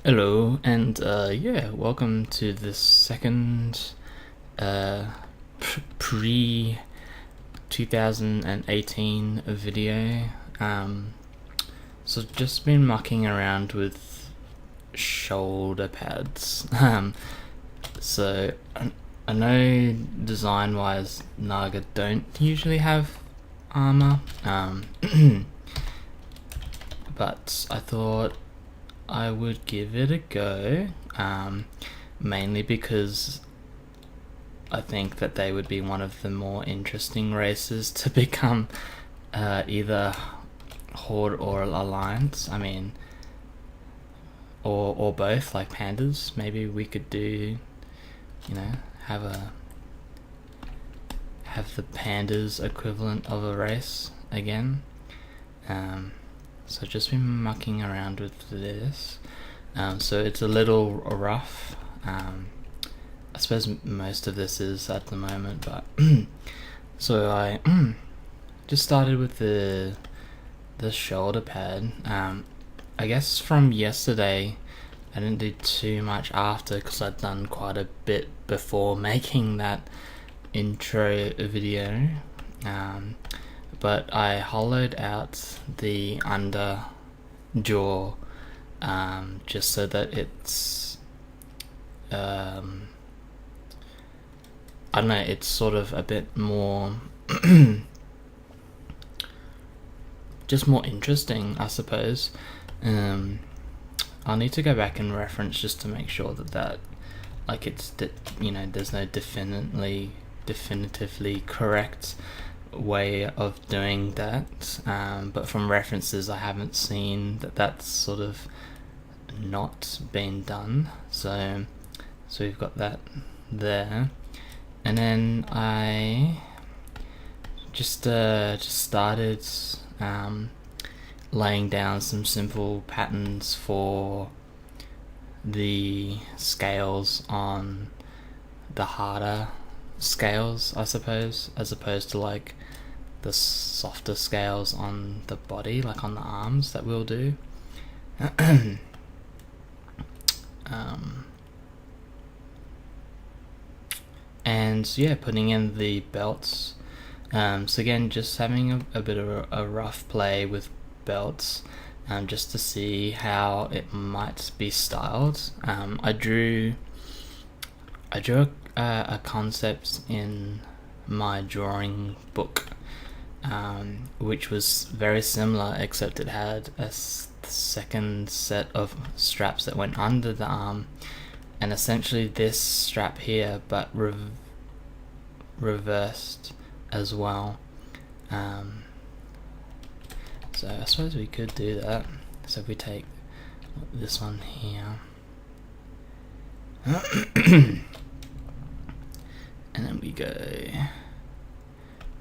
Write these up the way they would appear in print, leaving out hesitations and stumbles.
Hello, and yeah, welcome to this second pre 2018 video. So just been mucking around with shoulder pads. So I know design wise Naga don't usually have armor, but I thought I would give it a go, mainly because I think that they would be one of the more interesting races to become either Horde or Alliance. I mean, or both, like pandas. Maybe we could do, have the pandas equivalent of a race again. So just been mucking around with this. So it's a little rough. I suppose most of this is at the moment, but so I just started with the shoulder pad. I guess from yesterday I didn't do too much after because I'd done quite a bit before making that intro video. But I hollowed out the under jaw just so that it's I don't know, it's sort of a bit more just more interesting, I suppose. I'll need to go back and reference just to make sure that like it's there's no definitively correct way of doing that, but from references I haven't seen that that's sort of not been done, so we've got that there. And then I just started laying down some simple patterns for the scales on the harder scales, I suppose, as opposed to like the softer scales on the body, like on the arms that we'll do. And yeah, putting in the belts. So again, just having a bit of a rough play with belts, just to see how it might be styled. I drew a concept in my drawing book, which was very similar, except it had a second set of straps that went under the arm, and essentially this strap here, but reversed as well. So I suppose we could do that. So if we take this one here, and then we go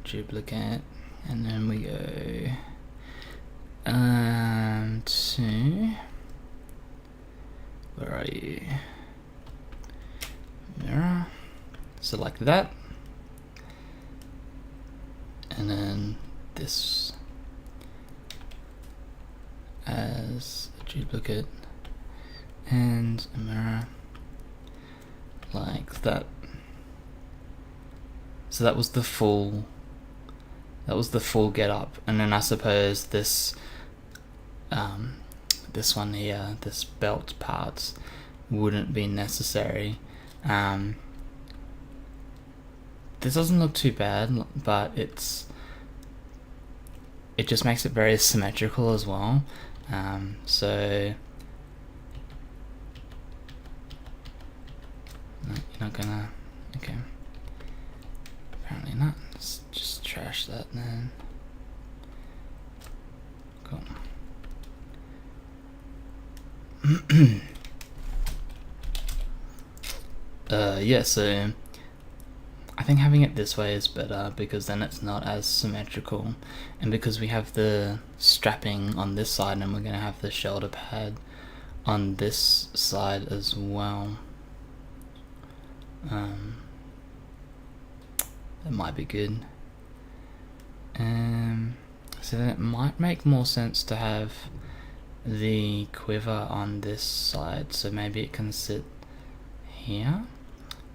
duplicate, and then we go to, where are you, mirror, so like that, and then this as a duplicate and a mirror like that. So that was the full get up, and then I suppose this this one here, this belt parts, wouldn't be necessary. This doesn't look too bad, but it just makes it very symmetrical as well. So no, you're not gonna, okay, apparently not. Let's just trash that then. Cool. Yeah, so I think having it this way is better because then it's not as symmetrical, and because we have the strapping on this side and we're going to have the shoulder pad on this side as well. That might be good. So then it might make more sense to have the quiver on this side, so maybe it can sit here,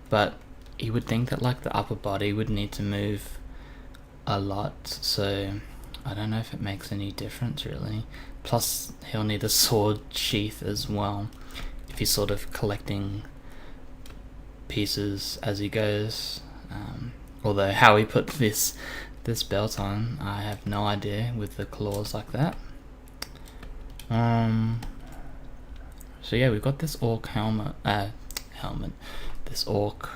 but you would think that like the upper body would need to move a lot, so I don't know if it makes any difference really. Plus he'll need a sword sheath as well if he's sort of collecting pieces as he goes. Although how he put this belt on, I have no idea with the claws like that. So yeah, we've got this orc helmet, this orc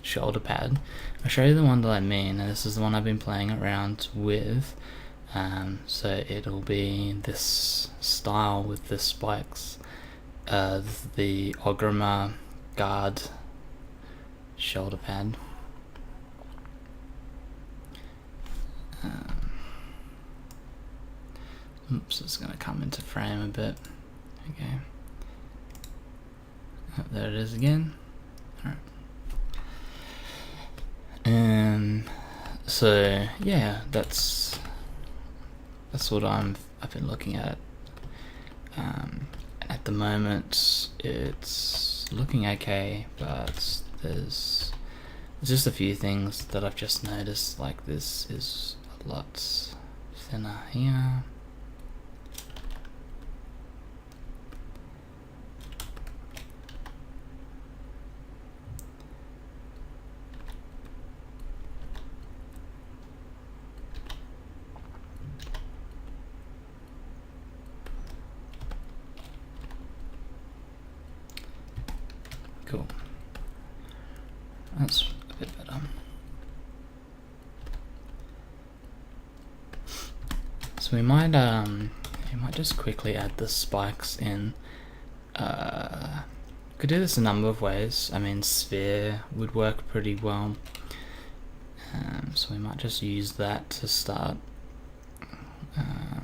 shoulder pad. I'll show you the one that I mean, and this is the one I've been playing around with. So it'll be this style with the spikes, the Ogrima guard shoulder pad. Oops, it's going to come into frame a bit. Okay. Oh, there it is again. Alright. So yeah, that's what I've been looking at. At the moment, it's looking okay, but there's just a few things that I've just noticed. Like this is a lot thinner here. Cool. That's a bit better. So we might just quickly add the spikes in. Could do this a number of ways. I mean, sphere would work pretty well. So we might just use that to start.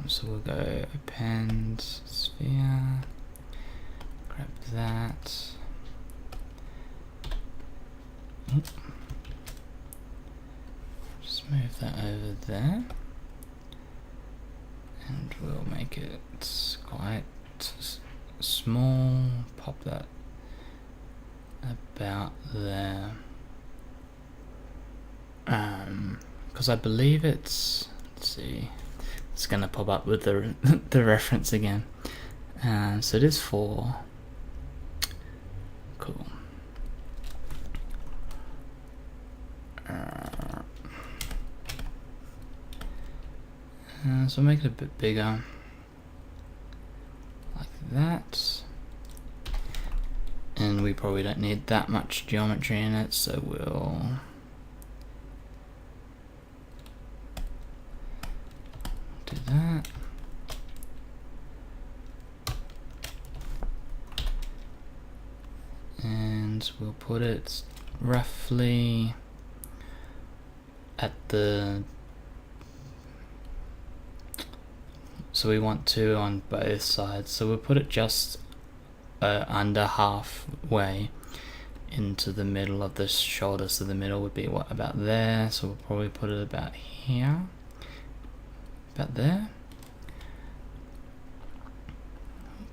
So we'll go append sphere. Grab that. Just move that over there, and we'll make it quite small. Pop that about there, because I believe it's, let's see, it's gonna pop up with the the reference again. So it is 4. Cool. So make it a bit bigger, like that. And we probably don't need that much geometry in it, so we'll do that. And we'll put it roughly at the, so we want 2 on both sides, so we'll put it just under halfway into the middle of the shoulder, so the middle would be what, about there, so we'll probably put it about here, about there,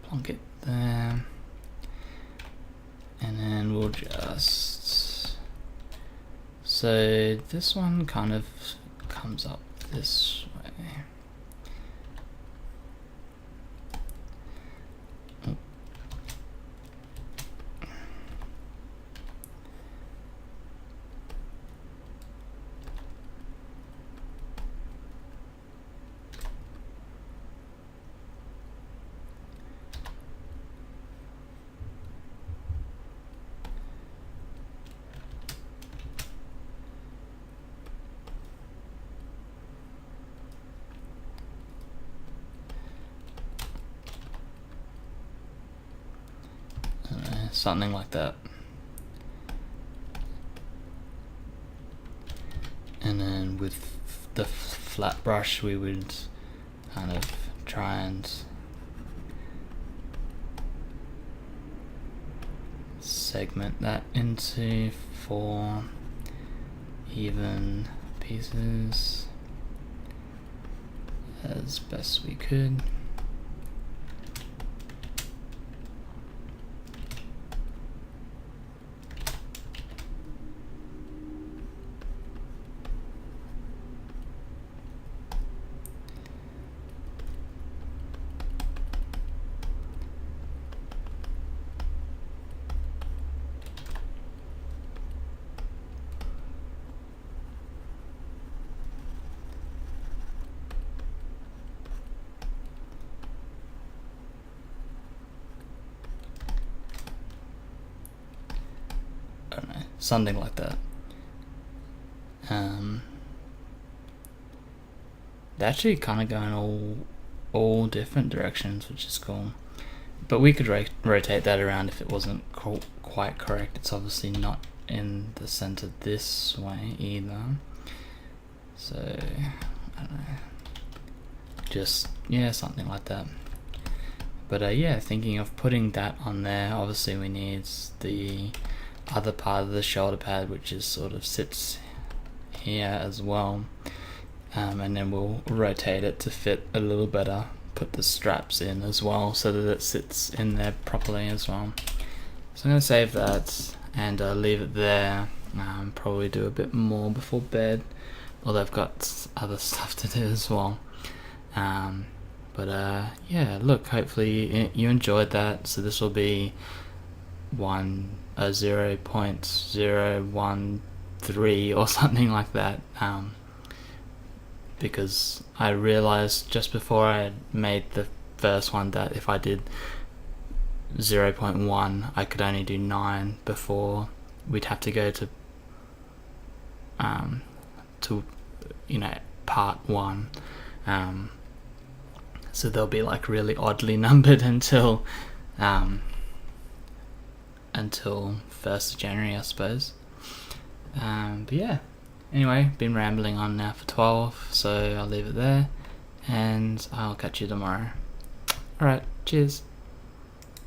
plonk it there, and then we'll just, so this one kind of comes up this way. Something like that. And then with the flat brush we would kind of try and segment that into 4 even pieces as best we could. something like that. They're actually kind of going all different directions, which is cool. But we could rotate that around if it wasn't quite correct. It's obviously not in the center this way either. So, I don't know. Just, yeah, something like that. But yeah, thinking of putting that on there, obviously we need the other part of the shoulder pad, which is sort of sits here as well. And then we'll rotate it to fit a little better, put the straps in as well so that it sits in there properly as well. So I'm going to save that and leave it there. Probably do a bit more before bed, although I've got other stuff to do as well. Yeah, look, hopefully you enjoyed that. So this will be 0.013 or something like that. Because I realized just before I made the first one that if I did 0.1 I could only do 9 before we'd have to go to part 1. So they'll be like really oddly numbered until 1st of January, I suppose. But yeah, anyway, been rambling on now for 12, so I'll leave it there and I'll catch you tomorrow. Alright, cheers.